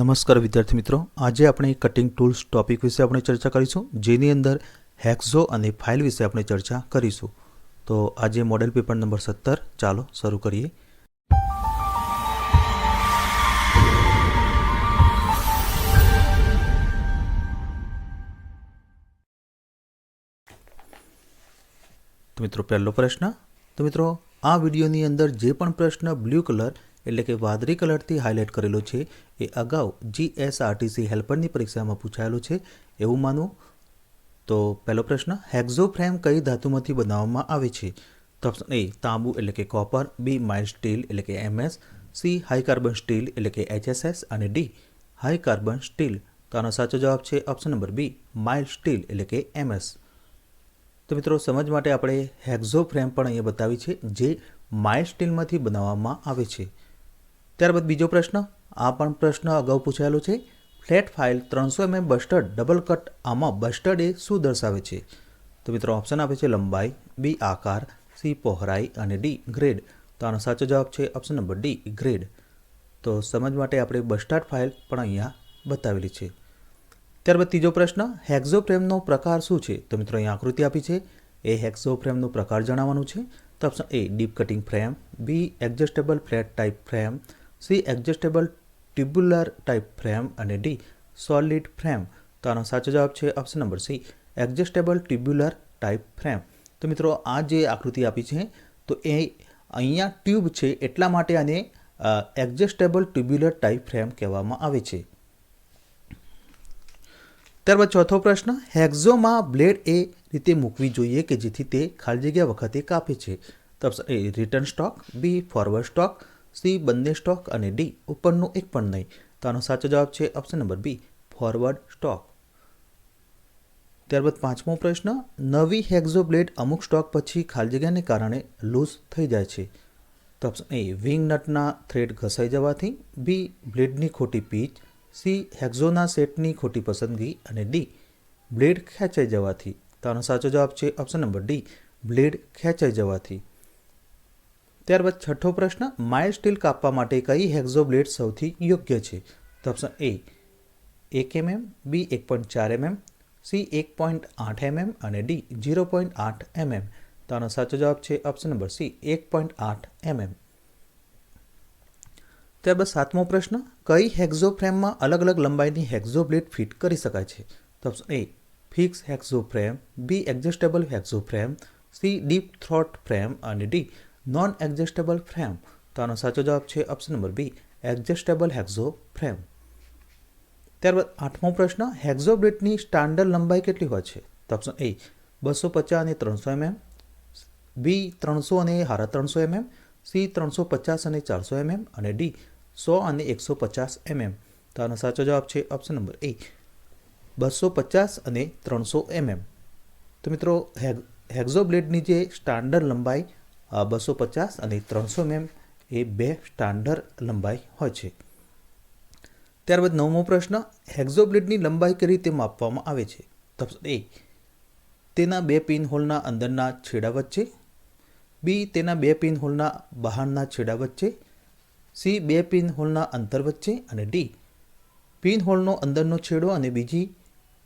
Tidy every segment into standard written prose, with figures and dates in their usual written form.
નમસ્કાર વિદ્યાર્થી મિત્રો, આજે આપણે કટિંગ ટૂલ્સ ટોપિક વિશે આપણે ચર્ચા કરીશું, જેની અંદર હેક્ઝો અને ફાઇલ વિશે આપણે ચર્ચા કરીશું. તો આજે મોડેલ પેપર નંબર 17, ચાલો શરૂ કરીએ. તો મિત્રો પહેલો પ્રશ્ન. તો મિત્રો આ વિડીયોની અંદર જે પણ પ્રશ્ન બ્લુ કલર એટલે કે વાદળી કલરથી હાઇલાઇટ કરેલો છે એ અગાઉ જીએસઆરટીસી હેલ્પરની પરીક્ષામાં પૂછાયેલો છે એવું માનું. તો પહેલો પ્રશ્ન, હેક્ઝો ફ્રેમ કઈ ધાતુમાંથી બનાવવામાં આવે છે? તો ઓપ્શન એ તાંબુ એટલે કે કોપર, બી માઇલ્ડ સ્ટીલ એટલે કે MS, C high carbon steel એટલે કે એચએસએસ અને ડી હાઈ કાર્બન સ્ટીલ. તો આનો સાચો જવાબ છે option number B mild steel એટલે કે એમએસ. તો મિત્રો સમજ માટે આપણે હેક્ઝો ફ્રેમ પણ અહીંયા બતાવી છે જે માઇલ્ડ સ્ટીલમાંથી બનાવવામાં આવે છે. ત્યારબાદ બીજો પ્રશ્ન, આ પણ પ્રશ્ન અગાઉ પૂછાયેલો છે. Flat file 300 mm bastard double cut, આમાં બસ્ટર્ડ એ શું દર્શાવે છે? તો મિત્રો ઓપ્શન આપે છે લંબાઈ, બી આકાર, સી પહોળાઈ અને ડી ગ્રેડ. તો આનો સાચો જવાબ છે ઓપ્શન નંબર ડી ગ્રેડ. તો સમજ માટે આપણે બસ્ટર્ડ ફાઇલ પણ અહીંયા બતાવેલી છે. ત્યારબાદ ત્રીજો પ્રશ્ન, હેક્ઝો ફ્રેમનો પ્રકાર શું છે? તો મિત્રો અહીંયા આકૃતિ આપી છે, એ હેક્ઝો ફ્રેમનો પ્રકાર જણાવવાનું છે. તો option A deep cutting frame, B adjustable flat type frame, C adjustable tubular type frame અને ડી સોલિડ ફ્રેમ. તો આનો સાચો જવાબ છે option number C adjustable tubular type frame. તો મિત્રો આ જે આકૃતિ આપી છે તો એ અહીંયા ટ્યુબ છે એટલા માટે આને એડજસ્ટેબલ ટ્યુબ્યુલર ટાઈપ ફ્રેમ કહેવામાં આવે છે. ત્યારબાદ ચોથો પ્રશ્ન, હેક્ઝોમાં બ્લેડ એ રીતે મૂકવી જોઈએ કે જેથી તે ખાલી જગ્યા વખતે કાપે છે? તો option A return stock, B forward stock, C બંને સ્ટોક અને ડી ઉપરનું એક પણ નહીં. તો આનો સાચો જવાબ છે option number B forward stock. ત્યારબાદ પાંચમો પ્રશ્ન, નવી હેક્ઝો બ્લેડ અમુક સ્ટોક પછી ખાલી જગ્યાને કારણે લૂઝ થઈ જાય છે? તો ઓપ્શન એ વિંગ નટના થ્રેડ ઘસાઈ જવાથી, બી બ્લેડની ખોટી પીચ, સી હેક્ઝોના સેટની ખોટી પસંદગી અને ડી બ્લેડ ખેંચાઈ જવાથી. તો આનો સાચો જવાબ છે ઓપ્શન નંબર ડી બ્લેડ ખેંચાઈ જવાથી. ત્યારબાદ છઠ્ઠો પ્રશ્ન, માઇલ્ડ સ્ટીલ કાપવા માટે કઈ હેક્ઝો બ્લેડ સૌથી યોગ્ય છે? તો option A 1 mm, B 1.4 mm, C 1.8 mm અને ડી 0.8 mm. તો આનો સાચો જવાબ છે ઓપ્શન નંબર સી 1.8 mm. ત્યારબાદ સાતમો પ્રશ્ન, કઈ હેક્ઝો ફ્રેમમાં અલગ અલગ લંબાઈની હેક્ઝો બ્લેડ ફિટ કરી શકાય છે? તો option A fix hacksaw frame, B adjustable hacksaw frame, C deep throat frame અને ડી નોન એડજસ્ટેબલ ફ્રેમ. તો આનો સાચો જવાબ છે option number B adjustable hacksaw frame. ત્યારબાદ આઠમો પ્રશ્ન, હેક્ઝો બ્લેડની સ્ટાન્ડર્ડ લંબાઈ કેટલી હોય છે? તો ઓપ્શન એ 250 અને 300 mm, બી 300 અને 350 mm, સી 350 અને 400 mm અને ડી 100 અને 150 mm. તો આનો સાચો જવાબ છે ઓપ્શન નંબર એ 250 અને 300 mm. તો મિત્રો હેક્ઝો બ્લેડની જે સ્ટાન્ડર્ડ લંબાઈ 250 અને 300 mm એ બે સ્ટાન્ડર્ડ લંબાઈ હોય છે. ત્યારબાદ નવમો પ્રશ્ન, હેક્ઝો બ્લેડની લંબાઈ કઈ રીતે માપવામાં આવે છે? તો ઓપ્શન એ તેના બે પિન હોલના અંદરના છેડા વચ્ચે, બી તેના બે પિન હોલના બહારના છેડા વચ્ચે, સી બે પિન હોલના અંતર વચ્ચે અને ડી પિન હોલનો અંદરનો છેડો અને બીજી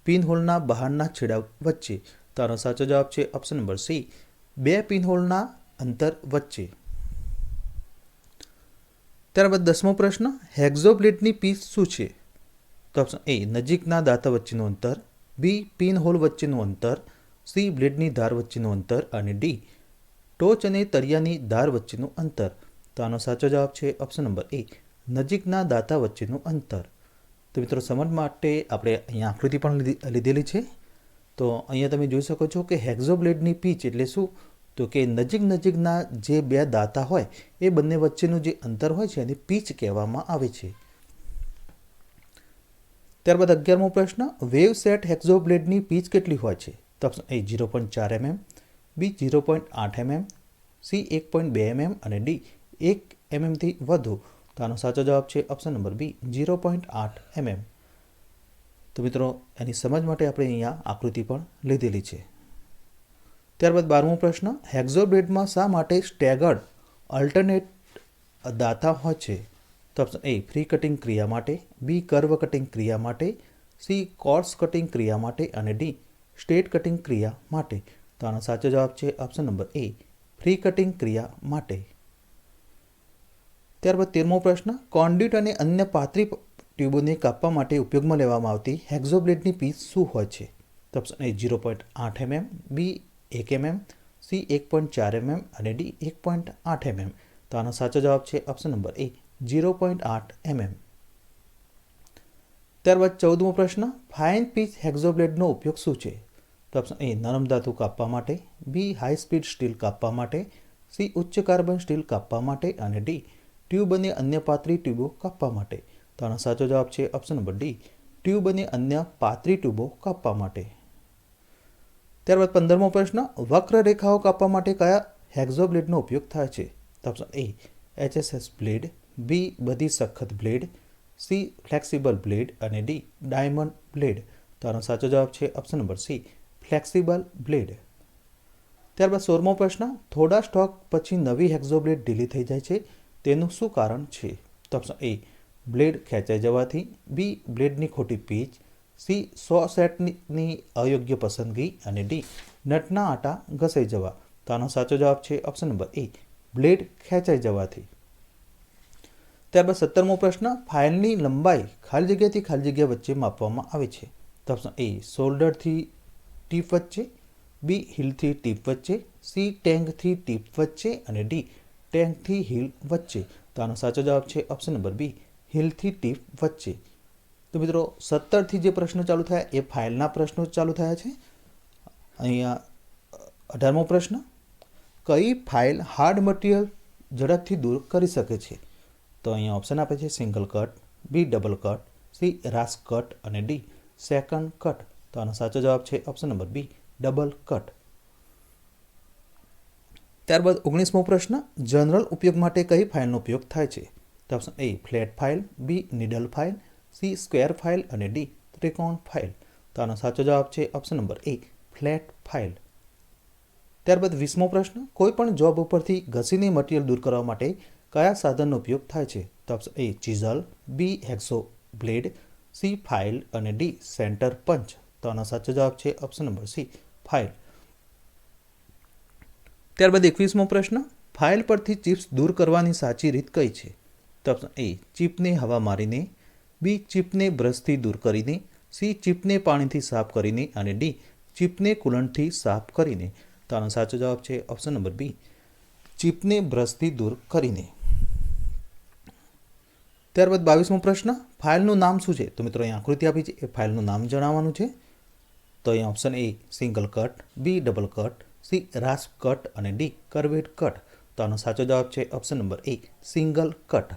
પિન હોલના બહારના છેડા વચ્ચે. તો આનો સાચો જવાબ છે ઓપ્શન નંબર સી બે પિન હોલના અંતર વચ્ચે. ત્યારબાદ દસમો પ્રશ્ન, હેક્ઝો બ્લેડની પીચ શું છે? તો ઓપ્શન એ નજીકના દાંતા વચ્ચેનું અંતર, બી પિન હોલ વચ્ચેનું અંતર, સી બ્લેડની ધાર વચ્ચેનું અંતર અને ડી ટોચ અને તળિયાની ધાર વચ્ચેનું અંતર. તો આનો સાચો જવાબ છે ઓપ્શન નંબર એ નજીકના દાંતા વચ્ચેનું અંતર. તો મિત્રો સમજ માટે આપણે અહીંયા આકૃતિ પણ લીધેલી છે. તો અહીંયા તમે જોઈ શકો છો કે હેક્ઝો બ્લેડની પીચ એટલે શું? તો કે નજીકના જે બે દાંતા હોય એ બંને વચ્ચેનું જે અંતર હોય છે એને પીચ કહેવામાં આવે છે. ત્યારબાદ 11મો પ્રશ્ન, વેવ સેટ હેક્ઝો બ્લેડની પીચ કેટલી હોય છે? તો option A 0.4 mm, B 0.8 mm, C 1.2 mm અને ડી 1 mm થી વધુ. તો આનો સાચો જવાબ છે ઓપ્શન નંબર બી 0.8 mm. તો મિત્રો એની સમજ માટે આપણે અહીંયા આકૃતિ પણ લીધેલી છે. ત્યારબાદ 12મો પ્રશ્ન, હેક્ઝો બ્લેડમાં શા માટે સ્ટેગર્ડ અલ્ટરનેટ દાંતા હોય છે? તો તો ઓપ્શન એ ફ્રી કટિંગ ક્રિયા માટે, બી કર્વ કટિંગ ક્રિયા માટે, સી કોર્સ કટિંગ ક્રિયા માટે અને ડી સ્ટ્રેટ કટિંગ ક્રિયા માટે. તો આનો સાચો જવાબ છે ઓપ્શન નંબર એ ફ્રી કટિંગ ક્રિયા માટે. ત્યારબાદ 13મો પ્રશ્ન, કોન્ડ્યુટ અને અન્ય પાતળી ટ્યુબોને કાપવા માટે ઉપયોગમાં લેવામાં આવતી હેક્ઝોબ્લેડની પીચ શું હોય છે? તો option A 0.8 mm, B 1 mm, C 1.4 mm અને ડી 1.8 mm. તો આનો સાચો જવાબ છે ઓપ્શન નંબર એ 0.8 mm. ત્યારબાદ 14મો પ્રશ્ન, ફાઇન પીચ હેક્ઝોબ્લેડનો ઉપયોગ શું છે? તો ઓપ્શન એ નરમ ધાતુ કાપવા માટે, બી હાઈ સ્પીડ સ્ટીલ કાપવા માટે, સી ઉચ્ચ કાર્બન સ્ટીલ કાપવા માટે અને ડી ટ્યુબ અને અન્ય પાતળી ટ્યુબો કાપવા માટે. તો આનો સાચો જવાબ છે ઓપ્શન નંબર ડી ટ્યુબ અને અન્ય પાતળી ટ્યુબો કાપવા માટે. ત્યારબાદ 15મો પ્રશ્ન, વક્ર રેખાઓ કાપવા માટે કયા હેક્ઝોબ્લેડનો ઉપયોગ થાય છે? તો ઓપ્શન એ HSS બ્લેડ, બી બધી સખત બ્લેડ, સી ફ્લેક્સિબલ બ્લેડ અને ડી ડાયમંડ બ્લેડ. તો આનો સાચો જવાબ છે option number C flexible blade. ત્યારબાદ 16મો પ્રશ્ન, થોડા સ્ટોક પછી નવી હેક્ઝોબ્લેડ ઢીલી થઈ જાય છે, તેનું શું કારણ છે? તો ઓપ્શન એ બ્લેડ ખેંચાઈ જવાથી, બી બ્લેડની ખોટી પીચ, સી સો સેટની અયોગ્ય પસંદગી અને ડી નટના આટા ઘસાઈ જવા. તો આનો સાચો જવાબ છે ઓપ્શન નંબર એ બ્લેડ ખેંચાઈ જવાથી. ત્યારબાદ 17મો પ્રશ્ન, ફાઇલની લંબાઈ ખાલી જગ્યાથી ખાલી જગ્યા વચ્ચે માપવામાં આવે છે. તો ઓપ્શન એ શોલ્ડરથી ટીપ વચ્ચે, બી હીલથી ટીપ વચ્ચે, સી ટેંગથી ટીપ વચ્ચે અને ડી ટેંગથી હીલ વચ્ચે. તો આનો સાચો જવાબ છે ઓપ્શન નંબર બી હીલથી ટીપ વચ્ચે. તો મિત્રો 17થી જે પ્રશ્નો ચાલુ થયા એ ફાઇલના પ્રશ્નો ચાલુ થયા છે. અહીંયા 18મો પ્રશ્ન, કઈ ફાઇલ હાર્ડ મટીરિયલ ઝડપથી દૂર કરી શકે છે? તો અહીંયા ઓપ્શન આપે છે single cut, B double cut, C rasp cut અને ડી સેકન્ડ કટ. તો આનો સાચો જવાબ છે option number B double cut. ત્યારબાદ 19મો પ્રશ્ન, જનરલ ઉપયોગ માટે કઈ ફાઇલનો ઉપયોગ થાય છે? તો option A flat file, B needle file, C square file અને ડી ત્રિકોણ ફાઇલ. તો આનો સાચો જવાબ છે option number A flat file. ત્યારબાદ 20મો પ્રશ્ન, કોઈ પણ જોબ ઉપરથી ઘસીને મટીરિયલ દૂર કરવા માટે કયા સાધનનો ઉપયોગ થાય છે? તો option A chisel, B hacksaw blade, C file અને ડી સેન્ટર પંચ. તો આનો સાચો જવાબ છે ઓપ્શન નંબર સી ફાઇલ. ત્યારબાદ 21મો પ્રશ્ન, ફાઇલ પરથી ચિપ્સ દૂર કરવાની સાચી રીત કઈ છે? તો ઓપ્શન એ ચિપને હવા મારીને, બી ચિપને બ્રશથી દૂર કરીને, સી ચિપને પાણીથી સાફ કરીને અને ડી ચિપને કુલન્ટથી સાફ કરીને. તો આનો સાચો જવાબ છે ઓપ્શન નંબર બી ચિપને બ્રશથી દૂર કરીને. ત્યારબાદ 22મો પ્રશ્ન, ફાઇલનું નામ શું છે? તો મિત્રો અહીં આકૃતિ આપી છે એ ફાઇલનું નામ જણાવવાનું છે. તો અહીંયા option A single cut, B double cut, C rasp cut અને ડી કર્વેડ કટ. તો આનો સાચો જવાબ છે option number A single cut.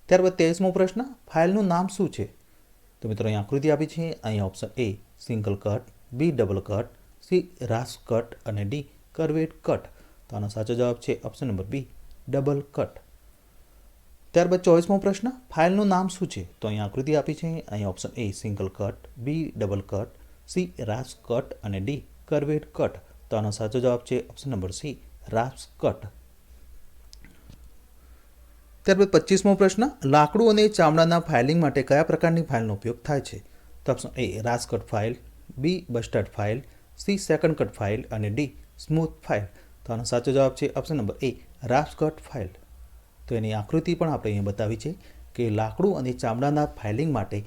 ત્યારબાદ 23મો પ્રશ્ન, ફાઇલનું નામ શું છે? તો મિત્રો અહીં આકૃતિ આપી છે. અહીંયા option A single cut, B double cut, C rasp cut અને ડી કર્વેડ કટ. તો આનો સાચો જવાબ છે option number B double cut. ત્યારબાદ 24મો પ્રશ્ન, ફાઇલનું નામ શું છે? તો અહીં આકૃતિ આપી છે. અહીંયા option A single cut, B double cut, C rasp cut અને ડી કર્વેડ કટ. તો આનો સાચો જવાબ છે option number C rasp cut. ત્યારબાદ 25મો પ્રશ્ન, લાકડું અને ચામડાના ફાઇલિંગ માટે કયા પ્રકારની ફાઇલનો ઉપયોગ થાય છે? તો option A rasp cut file, B bastard file, C second cut file અને ડી સ્મૂથ ફાઇલ. તો આનો સાચો જવાબ છે option number A rasp cut file. તો એની આકૃતિ પણ આપણે અહીંયા બતાવી છે કે લાકડું અને ચામડાના ફાઇલિંગ માટે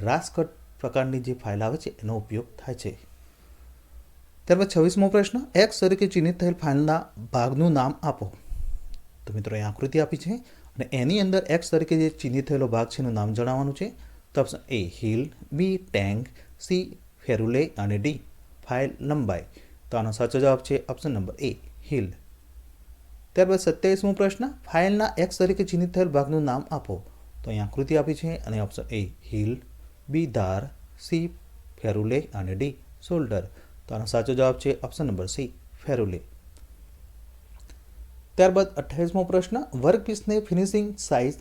રાસ કટ પ્રકારની જે ફાઇલ આવે છે એનો ઉપયોગ થાય છે. ત્યારબાદ 26મો પ્રશ્ન, એક્સ તરીકે ચિહ્નિત થયેલ ફાઇલના ભાગનું નામ આપો. તો મિત્રો અહીં આકૃતિ આપી છે અને એની અંદર એક્સ તરીકે જે ચિહ્નિત થયેલો ભાગ છે એનું નામ જણાવવાનું છે. તો option A heel, B tang, C ferrule અને ડી ફાઇલ લંબાઈ. તો આનો સાચો જવાબ છે ઓપ્શન નંબર એ હીલ. ત્યારબાદ 27મો પ્રશ્ન, ફાઇલના એક્સ તરીકે ચિહ્નિત થયેલ ભાગનું નામ આપો. તો અહીં આકૃતિ આપી છે અને ઓપ્શન એ હીલ, બી ધાર, સી ફેરુલે અને ડી શોલ્ડર. તો આનો સાચો જવાબ છે ઓપ્શન નંબર સી ફેરુલે. ત્યારબાદ 28મો પ્રશ્ન, વર્કપીસને ફિનિશિંગ સાઇઝ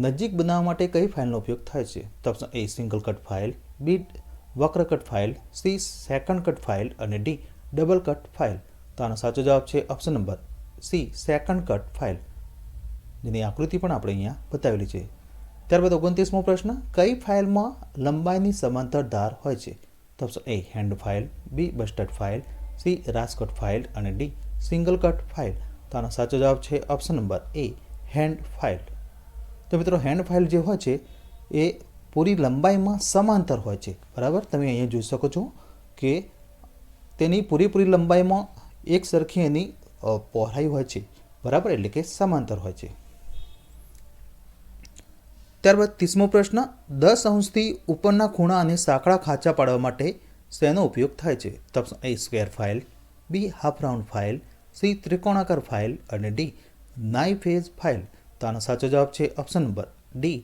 નજીક બનાવવા માટે કઈ ફાઇલનો ઉપયોગ થાય છે? તો option A single cut file, B વક્ર cut file, C second cut file અને ડી ડબલ કટ ફાઇલ. તો આનો સાચો જવાબ છે option number C second cut file. જેની આકૃતિ પણ આપણે અહીંયા બતાવેલી છે. ત્યારબાદ 29મો પ્રશ્ન, કઈ ફાઇલમાં લંબાઈની સમાંતર ધાર હોય છે? તો option A hand file, B bastard file, C rasp cut file અને ડી સિંગલ કટ ફાઇલ. તો આનો સાચો જવાબ છે option number A hand file. તો મિત્રો હેન્ડ ફાઇલ જે હોય છે એ પૂરી લંબાઈમાં સમાંતર હોય છે. બરાબર, તમે અહીંયા જોઈ શકો છો કે તેની પૂરેપૂરી લંબાઈમાં એક સરખી એની પહોળાઈ હોય છે. બરાબર, એટલે કે સમાંતર હોય છે. ત્યારબાદ 30મો પ્રશ્ન, 10 અંશથી ઉપરના ખૂણા અને સાંકડા ખાંચા પાડવા માટે શેનો ઉપયોગ થાય છે? તો option A square file, B half round file, C ત્રિકોણાકાર ફાઇલ અને ડી નાઇફ એજ ફાઇલ. તો આનો સાચો જવાબ છે option number D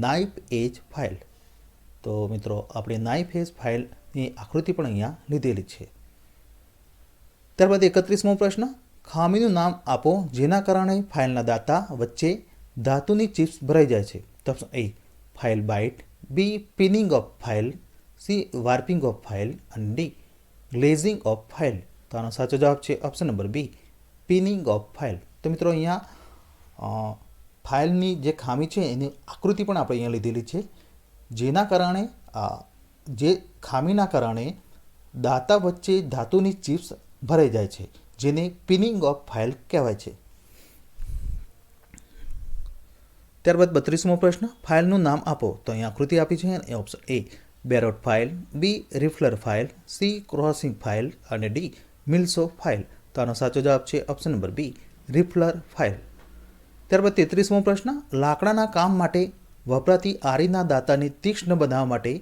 knife edge file. તો મિત્રો આપણે નાઇફ એજ ફાઇલની આકૃતિ પણ અહીંયા લીધેલી છે. ત્યારબાદ 31મો પ્રશ્ન, ખામીનું નામ આપો જેના કારણે ફાઇલના દાતા વચ્ચે ધાતુની ચિપ્સ ભરાઈ જાય છે. તો option A file bite, B pinning of file, C warping of file અને ડી ગ્લેઝિંગ ઓફ ફાઇલ. તો આનો સાચો જવાબ છે option number B pinning of file. તો મિત્રો અહીંયા ફાઇલની જે ખામી છે એની આકૃતિ પણ આપણે અહીંયા લીધેલી છે, જેના કારણે જે ખામીના કારણે દાતા વચ્ચે ધાતુની ચિપ્સ ભરાઈ જાય છે, જેને પિનિંગ ઓફ ફાઇલ કહેવાય છે. ત્યારબાદ 32મો પ્રશ્ન, ફાઇલનું નામ આપો. તો અહીં આકૃતિ આપી છે એ option A barrette file, B riffler file, C crossing file અને ડી મિલ્સો ફાઇલ. તો આનો સાચો જવાબ છે option number B riffler file. ત્યારબાદ 33મો પ્રશ્ન, લાકડાના કામ માટે વપરાતી આરીના દાતાને તીક્ષ્ણ બનાવવા માટે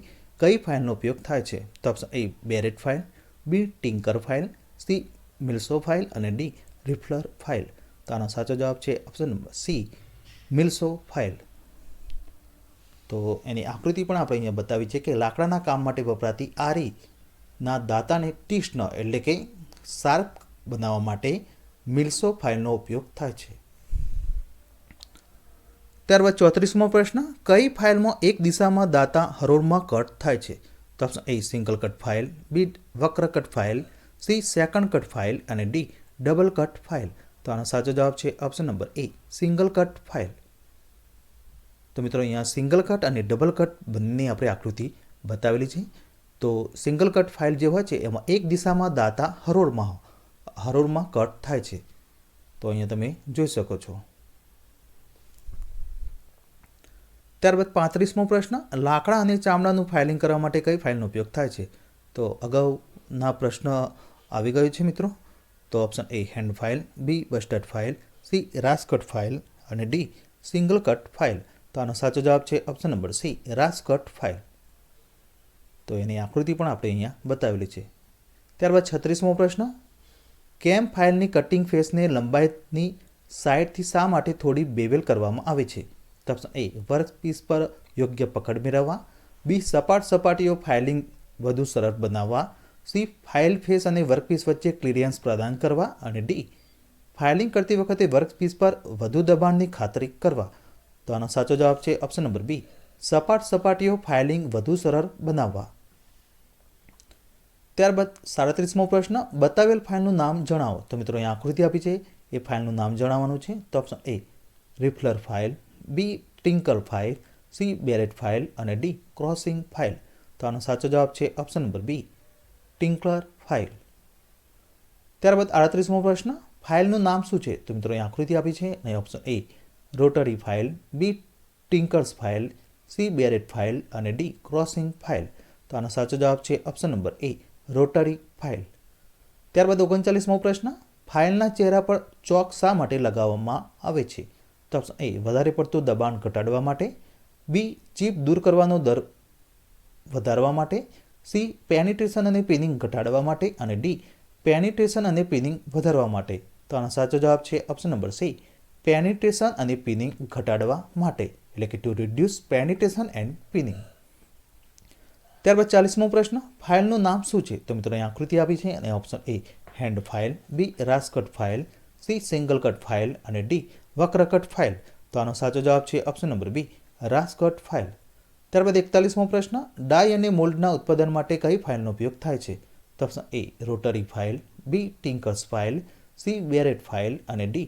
કઈ ફાઇલનો ઉપયોગ થાય છે? તો option A barrette file, B tinker file, C mill saw file અને ડી રિફલર ફાઇલ. તો આનો સાચો જવાબ છે option number C mill saw file. તો એની આકૃતિ પણ આપણે અહીંયા બતાવી છે કે લાકડાના કામ માટે વપરાતી આરીના દાતાને તીક્ષ્ણ એટલે કે શાર્પ બનાવવા માટે મિલ્સો ફાઇલનો ઉપયોગ થાય છે. ત્યારબાદ 34મો પ્રશ્ન, કઈ ફાઇલમાં એક દિશામાં દાતા હરોળમાં કટ થાય છે? તો option A single cut file, B વક્ર cut file, C second cut file અને ડી ડબલ કટ ફાઇલ. તો આનો સાચો જવાબ છે option number A single cut file. તો મિત્રો અહીંયા સિંગલ કટ અને ડબલ કટ બંને આપણે આકૃતિ બતાવેલી છે. તો સિંગલ કટ ફાઇલ જે હોય છે એમાં એક દિશામાં દાતા હરોળમાં કટ થાય છે. તો અહીંયા તમે જોઈ શકો છો. ત્યારબાદ 35મો પ્રશ્ન, લાકડા અને ચામડાનું ફાઇલિંગ કરવા માટે કઈ ફાઇલનો ઉપયોગ થાય છે? તો અગાઉના પ્રશ્ન આવી ગયો છે મિત્રો. તો option A hand file, B bastard file, C rasp cut file અને ડી સિંગલ કટ ફાઇલ. તો આનો સાચો જવાબ છે option number C rasp cut file. તો એની આકૃતિ પણ આપણે અહીંયા બતાવેલી છે. ત્યારબાદ 36મો પ્રશ્ન, કેમ ફાઇલની કટિંગ ફેસને લંબાઈની સાઇડથી શા માટે થોડી બેવેલ કરવામાં આવે છે? તો ઓપ્શન એ વર્કપીસ પર યોગ્ય પકડ મેળવવા, બી સપાટીઓ ફાઇલિંગ વધુ સરળ બનાવવા, સી ફાઇલ ફેસ અને વર્કપીસ વચ્ચે ક્લિયરન્સ પ્રદાન કરવા અને ડી ફાઇલિંગ કરતી વખતે વર્કપીસ પર વધુ દબાણની ખાતરી કરવા. તો આનો સાચો જવાબ છે ઓપ્શન નંબર બી સપાટીઓ ફાઇલિંગ વધુ સરળ બનાવવા. ત્યારબાદ 37મો પ્રશ્ન, બતાવેલ ફાઇલનું નામ જણાવો. તો મિત્રો અહીં આકૃતિ આપી છે એ ફાઇલનું નામ જણાવવાનું છે. તો option A riffler file, B tinker file, C barrette file અને ડી ક્રોસિંગ ફાઇલ. તો આનો સાચો જવાબ છે option number B tinker file. ત્યારબાદ 38મો પ્રશ્ન, ફાઇલનું નામ શું છે? તો મિત્રો અહીં આકૃતિ આપી છે અને option A rotary file, B tinkers file, C barrette file અને ડી ક્રોસિંગ ફાઇલ. તો આનો સાચો જવાબ છે option number A rotary file. ત્યારબાદ 39મો પ્રશ્ન, ફાઇલના ચહેરા પર ચોક શા માટે લગાવવામાં આવે છે? તો ઓપ્શન એ વધારે પડતું દબાણ ઘટાડવા માટે, બી ચિપ દૂર કરવાનો દર વધારવા માટે, સી પેનિટ્રેશન અને પિનિંગ ઘટાડવા માટે અને ડી પેનિટ્રેશન અને પિનિંગ વધારવા માટે. તો આનો સાચો જવાબ છે ઓપ્શન નંબર સી પેનિટ્રેશન અને પિનિંગ ઘટાડવા માટે, એટલે કે ટુ રિડ્યુસ પેનિટ્રેશન એન્ડ પિનિંગ. ત્યારબાદ 40મો પ્રશ્ન, ફાઇલનું નામ શું છે? તો મિત્રો અહીં આકૃતિ આપી છે અને option A hand file, B rasp cut file, C single cut file અને ડી વક્ર કટ ફાઇલ. તો આનો સાચો જવાબ છે option number B rasp cut file. ત્યારબાદ 41મો પ્રશ્ન, ડાય અને મોલ્ડના ઉત્પાદન માટે કઈ ફાઇલનો ઉપયોગ થાય છે? તો option A rotary file, B tinkers file, C barrette file અને ડી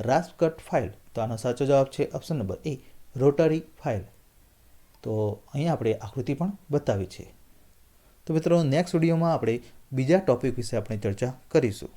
રાસ્કટ ફાઇલ. તો આનો સાચો જવાબ છે option number A, rotary file. તો અહીંયા આપણે આકૃતિ પણ બતાવી છે. તો મિત્રો નેક્સ્ટ વિડીયોમાં આપણે બીજા ટોપિક વિશે આપણે ચર્ચા કરીશું.